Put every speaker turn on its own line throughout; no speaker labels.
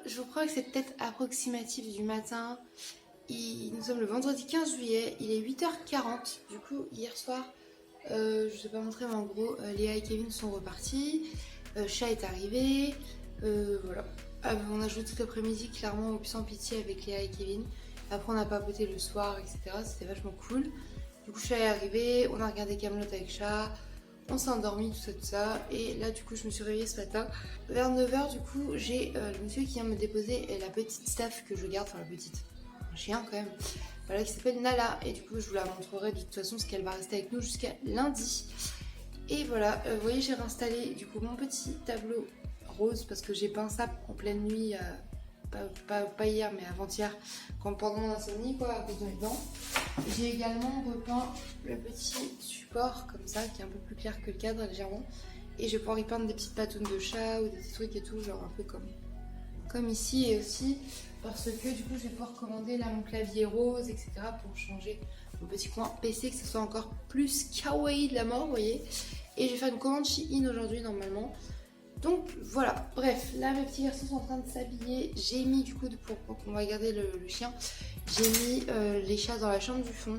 je crois que c'est peut-être approximatif du matin. Nous sommes le vendredi 15 juillet, il est 8h40. Du coup, hier soir, je ne vais pas montrer, mais en gros, Léa et Kevin sont repartis. Chat est arrivé. Voilà. On a joué tout l'après-midi, clairement, au Puissant Pitié avec Léa et Kevin. Après, on a papoté le soir, etc. C'était vachement cool. Du coup, Chat est arrivé, on a regardé Kaamelott avec Chat. On s'est endormi, tout ça. Et là, du coup, je me suis réveillée ce matin. Vers 9h, du coup, j'ai le monsieur qui vient me déposer la petite staff que je garde, enfin la petite, un chien quand même, voilà, qui s'appelle Nala. Et du coup, je vous la montrerai de toute façon, parce qu'elle va rester avec nous jusqu'à lundi. Et voilà, vous voyez, j'ai réinstallé du coup mon petit tableau rose parce que j'ai peint ça en pleine nuit, pas hier, mais avant-hier, pendant mon insomnie, quoi, à cause de mes dents. J'ai également repeint le petit support comme ça, qui est un peu plus clair que le cadre légèrement. Et je vais pouvoir y peindre des petites patounes de chat ou des petits trucs et tout, genre un peu comme ici. Et aussi parce que du coup je vais pouvoir commander là mon clavier rose, etc. pour changer mon petit coin PC, que ce soit encore plus kawaii de la mort, vous voyez. Et je vais faire une commande Shein aujourd'hui normalement. Donc voilà, bref, là mes petits garçons sont en train de s'habiller. J'ai mis du coup, pour qu'on va garder le chien, j'ai mis les chats dans la chambre du fond.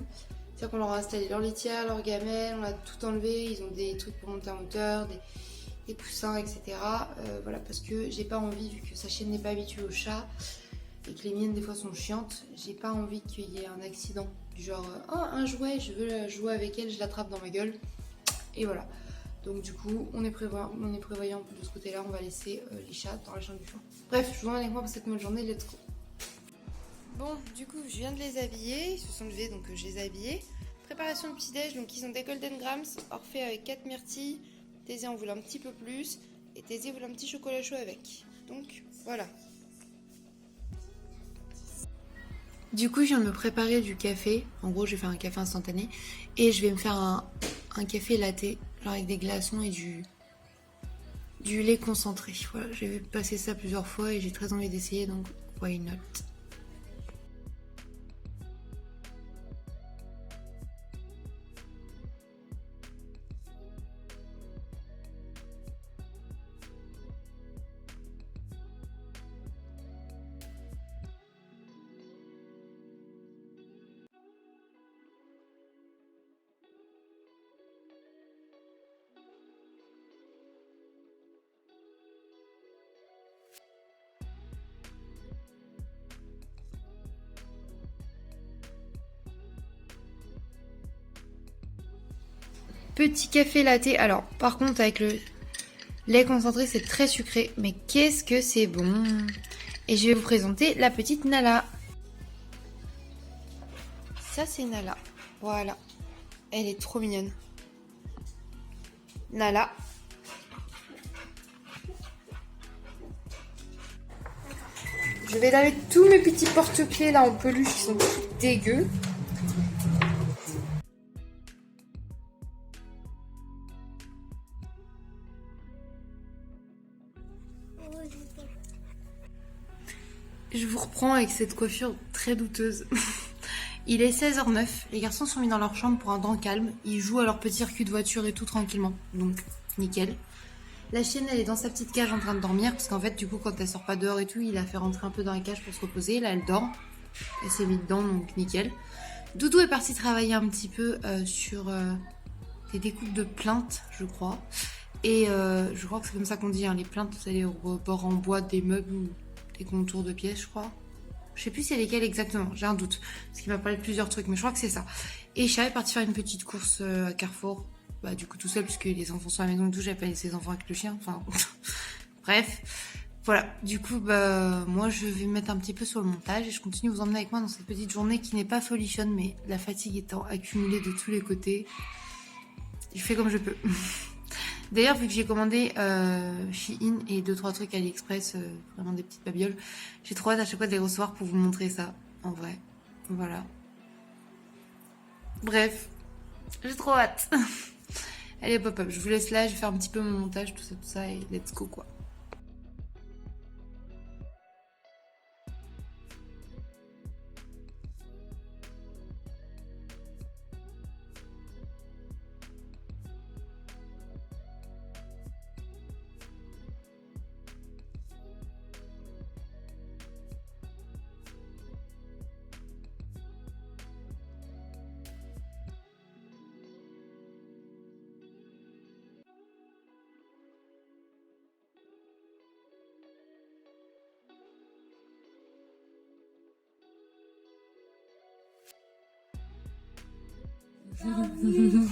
C'est-à-dire qu'on leur a installé leur litière, leur gamelle, on a tout enlevé. Ils ont des trucs pour monter en hauteur, des coussins, etc. Voilà, parce que j'ai pas envie, vu que sa chienne n'est pas habituée aux chats et que les miennes des fois sont chiantes, j'ai pas envie qu'il y ait un accident. Du genre, oh un jouet, je veux jouer avec elle, je l'attrape dans ma gueule. Et voilà. Donc du coup, on est prévoyant de ce côté-là, on va laisser les chats dans la chambre du fond. Bref, je vous emmène avec moi pour cette nouvelle journée, let's go. Bon, du coup, je viens de les habiller, ils se sont levés, donc je les ai habillés. Préparation de petit-déj, donc ils ont des Golden Grams, Orphée avec 4 myrtilles, Thésée en voulait un petit peu plus, et Thésée voulait un petit chocolat chaud avec. Donc voilà. Du coup, je viens de me préparer du café. En gros, je vais faire un café instantané. Et je vais me faire un café latte, genre avec des glaçons et du lait concentré. Voilà, j'ai vu passer ça plusieurs fois et j'ai très envie d'essayer, donc why not? Petit café latte. Alors, par contre, avec le lait concentré, c'est très sucré. Mais qu'est-ce que c'est bon! Et je vais vous présenter la petite Nala. Ça, c'est Nala. Voilà. Elle est trop mignonne. Nala. Je vais laver tous mes petits porte-clés là en peluche qui sont tout dégueux. Je vous reprends avec cette coiffure très douteuse. Il est 16h09, les garçons sont mis dans leur chambre pour un temps calme. Ils jouent à leur petit circuit de voiture et tout tranquillement, donc nickel. La chienne, elle est dans sa petite cage en train de dormir, parce qu'en fait, du coup, quand elle sort pas dehors et tout, il a fait rentrer un peu dans la cage pour se reposer. Là, elle dort. Elle s'est mise dedans, donc nickel. Doudou est parti travailler un petit peu sur des découpes de plaintes, je crois. Et je crois que c'est comme ça qu'on dit, hein, les plaintes, c'est les rebords en bois des meubles ou des contours de pièces, je crois. Je sais plus c'est lesquels exactement, j'ai un doute. Parce qu'il m'a parlé de plusieurs trucs, mais je crois que c'est ça. Et Chat est parti faire une petite course à Carrefour. Bah du coup tout seul, puisque les enfants sont à la maison et tout, j'avais pas laissé les enfants avec le chien. Enfin, bref. Voilà, du coup, bah moi je vais me mettre un petit peu sur le montage et je continue à vous emmener avec moi dans cette petite journée qui n'est pas folichonne, mais la fatigue étant accumulée de tous les côtés, je fais comme je peux. D'ailleurs, vu que j'ai commandé Shein et 2-3 trucs AliExpress, vraiment des petites babioles, j'ai trop hâte à chaque fois de les recevoir pour vous montrer ça, en vrai. Voilà. Bref, j'ai trop hâte. Allez, pop-up, je vous laisse là, je vais faire un petit peu mon montage, tout ça, et let's go, quoi.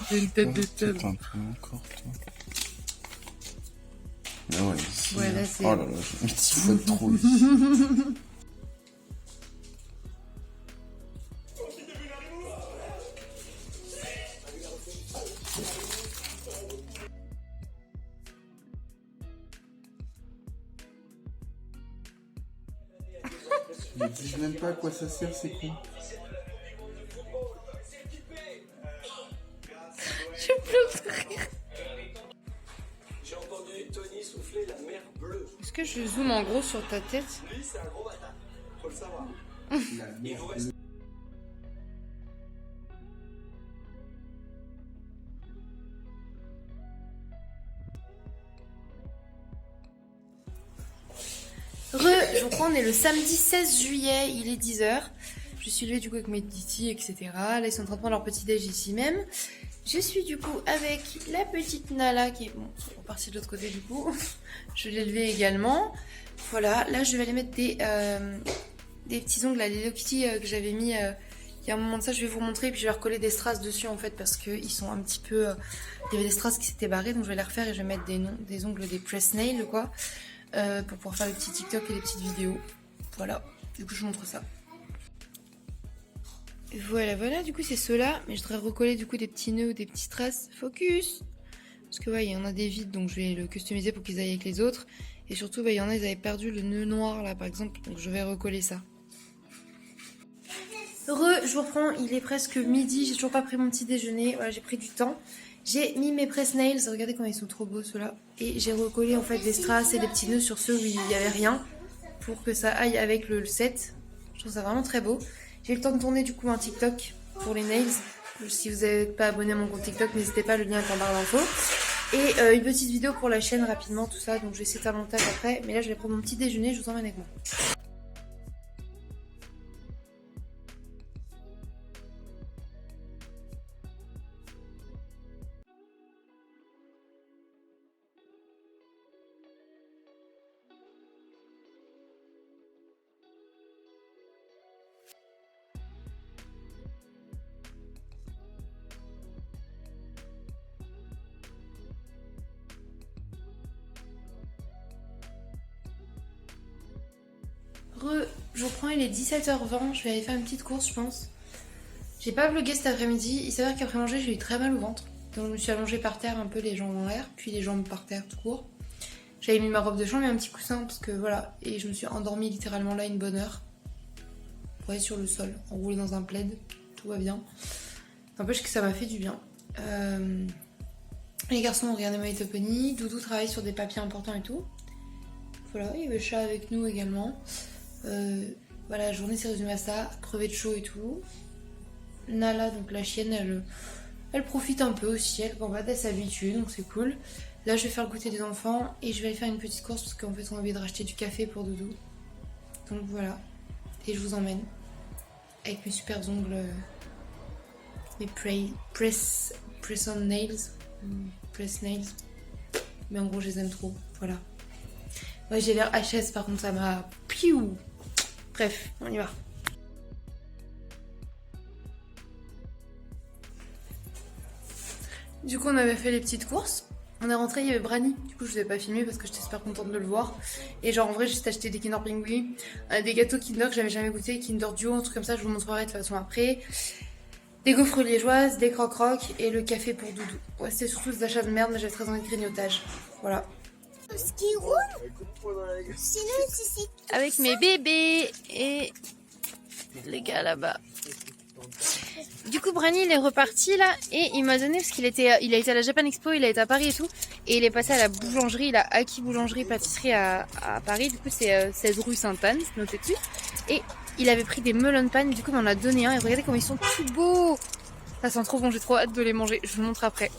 J'ai une tête de
T'as
teub.
un peu encore, toi. Ah ouais, ici.
Ouais, là, c'est...
Oh là là, j'ai mis 10 fois de trop ici. Ils me disent même pas à quoi ça sert, c'est con.
Je pleure de rire.
J'ai entendu Tony souffler la mer bleue.
Est-ce que je zoome en gros sur ta tête?
Lui, c'est un gros bâtard. Faut le savoir.
La
Il vous reste
Je vous crois, on est le samedi 16 juillet, il est 10h. Je suis levée du coup avec mes titis, etc. Là, ils sont en train de prendre leur petit déj ici même. Je suis du coup avec la petite Nala qui est bon, repartie de l'autre côté du coup. Je l'ai levée également. Voilà, là je vais aller mettre des petits ongles à Hello Kitty que j'avais mis il y a un moment de ça. Je vais vous montrer, puis je vais recoller des strass dessus en fait parce qu'ils sont un petit peu... il y avait des strass qui s'étaient barrés, donc je vais les refaire et je vais mettre des ongles, des press nails quoi. Pour pouvoir faire des petits TikTok et des petites vidéos. Voilà, du coup je vous montre ça. Voilà, du coup c'est ceux-là, mais je voudrais recoller du coup des petits nœuds ou des petits strass. Focus. Parce que ouais, il y en a des vides, donc je vais le customiser pour qu'ils aillent avec les autres. Et surtout, il y en a, ils avaient perdu le nœud noir là par exemple, donc je vais recoller ça. Je vous reprends, il est presque midi, j'ai toujours pas pris mon petit déjeuner, voilà, j'ai pris du temps. J'ai mis mes press nails, regardez comment ils sont trop beaux ceux-là. Et j'ai recollé en fait des strass et des petits nœuds sur ceux où il n'y avait rien pour que ça aille avec le set. Je trouve ça vraiment très beau. J'ai eu le temps de tourner du coup un TikTok pour les nails. Si vous n'êtes pas abonné à mon compte TikTok, n'hésitez pas, le lien est en barre d'infos. Et une petite vidéo pour la chaîne rapidement, tout ça. Donc je vais essayer de faire le montage après. Mais là je vais prendre mon petit déjeuner, je vous emmène avec moi. Je reprends, il est 17h20, je vais aller faire une petite course je pense. J'ai pas vlogué cet après-midi, il s'avère qu'après manger j'ai eu très mal au ventre. Donc je me suis allongée par terre un peu les jambes en l'air, puis les jambes par terre tout court. J'avais mis ma robe de chambre et un petit coussin parce que voilà, et je me suis endormie littéralement là une bonne heure. Ouais, sur le sol, enroulée dans un plaid, tout va bien. N'empêche que ça m'a fait du bien. Les garçons ont regardé My Little Pony, Doudou travaille sur des papiers importants et tout. Voilà, il y avait le chat avec nous également. Voilà, la journée s'est résumée à ça, crever de chaud et tout. Nala, donc la chienne, elle profite un peu aussi, elle gambade, elle s'habitue, donc c'est cool. Là, je vais faire le goûter des enfants et je vais aller faire une petite course parce qu'en fait, on a envie de racheter du café pour Doudou. Donc voilà, et je vous emmène avec mes super ongles, mes press-on nails, press nails. Mais en gros, je les aime trop, voilà. Ouais, j'ai l'air HS, par contre, ça m'a... Piou. Bref, on y va. Du coup, on avait fait les petites courses. On est rentré, il y avait Brani. Du coup, je vous ai pas filmé parce que j'étais super contente de le voir. Et genre, en vrai, j'ai juste acheté des Kinder Pingui, des gâteaux Kinder que j'avais jamais goûté, Kinder Duo, un truc comme ça, je vous montrerai de toute façon après. Des gaufres liégeoises, des croque-crocs et le café pour Doudou. Ouais, c'était surtout des achats de merde, mais j'avais très envie de grignotage. Voilà.
Ce qui roule, sinon c'est
Avec mes bébés et les gars là-bas. Du coup, Brani il est reparti là et il m'a donné parce qu'il a été à la Japan Expo, il a été à Paris et tout, et il est passé à la boulangerie, la Aki boulangerie pâtisserie à Paris. Du coup, c'est 16 rue Sainte-Anne, c'est noté dessus. Et il avait pris des melon pan, du coup, il m'en a donné un et regardez comment ils sont tout beaux. Ça sent trop bon, j'ai trop hâte de les manger. Je vous montre après.